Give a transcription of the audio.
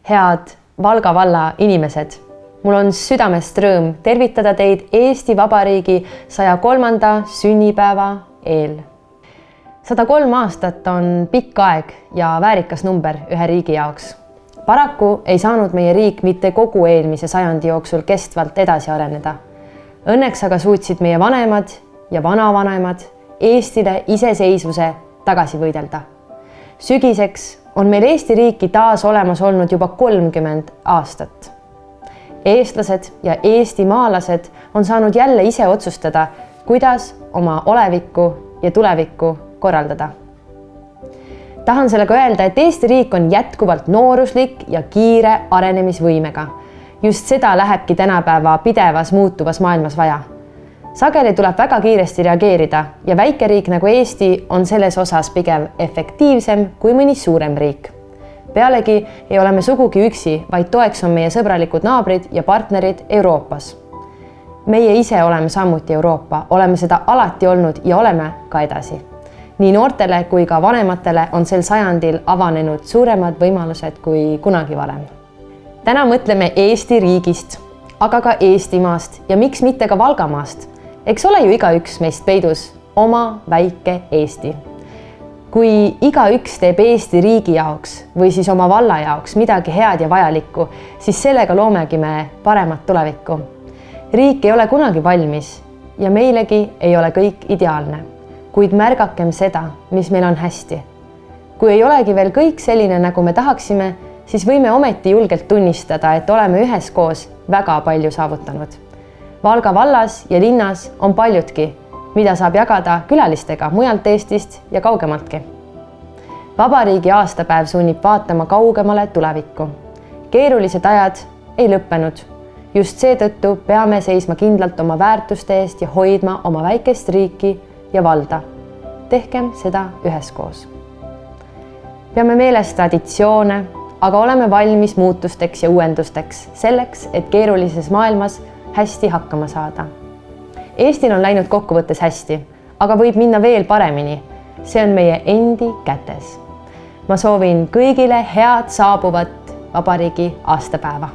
Head Valga valla inimesed, mul on südamest rõõm tervitada teid Eesti Vabariigi 103. sünnipäeva eel. 103 aastat on pikk aeg ja väärikas number ühe riigi jaoks. Paraku ei saanud meie riik mitte kogu eelmise sajandi jooksul kestvalt edasi areneda. Õnneks aga suutsid meie vanemad ja vanavanemad Eestile iseseisvuse tagasi võidelda. Sügiseks on meil Eesti riiki taas olemas olnud juba 30 aastat. Eestlased ja eestimaalased on saanud jälle ise otsustada, kuidas oma olevikku ja tulevikku korraldada. Tahan sellega öelda, et Eesti riik on jätkuvalt nooruslik ja kiire arenemisvõimega. Just seda lähebki tänapäeva pidevas muutuvas maailmas vaja. Sageli tuleb väga kiiresti reageerida ja väikeriik nagu Eesti on selles osas pigem efektiivsem kui mõni suurem riik. Pealegi ei ole me sugugi üksi, vaid toeks on meie sõbralikud naabrid ja partnerid Euroopas. Meie ise oleme samuti Euroopa, oleme seda alati olnud ja oleme ka edasi. Nii noortele kui ka vanematele on sel sajandil avanenud suuremad võimalused kui kunagi varem. Täna mõtleme Eesti riigist, aga ka Eestimaast ja miks mitte ka Valgamaast. Eks ole ju igaüks meist peidus oma väike Eesti. Kui igaüks teeb Eesti riigi jaoks või siis oma valla jaoks midagi head ja vajalikku, siis sellega loomegi me paremat tulevikku. Riik ei ole kunagi valmis ja meilegi ei ole kõik ideaalne, kuid märgakem seda, mis meil on hästi. Kui ei olegi veel kõik selline, nagu me tahaksime, siis võime ometi julgelt tunnistada, et oleme üheskoos väga palju saavutanud. Valga vallas ja linnas on paljutki, mida saab jagada külalistega mujalt Eestist ja kaugemaltki. Vabariigi aastapäev sunnib vaatama kaugemale tulevikku. Keerulised ajad ei lõppenud. Just seetõttu peame seisma kindlalt oma väärtuste eest ja hoidma oma väikest riiki ja valda. Tehkem seda üheskoos. Peame meeles traditsioone, aga oleme valmis muutusteks ja uuendusteks selleks, et keerulises maailmas hästi hakkama saada. Eestil on läinud kokkuvõttes hästi, aga võib minna veel paremini. See on meie endi kätes. Ma soovin kõigile head saabuvat vabariigi aastapäeva.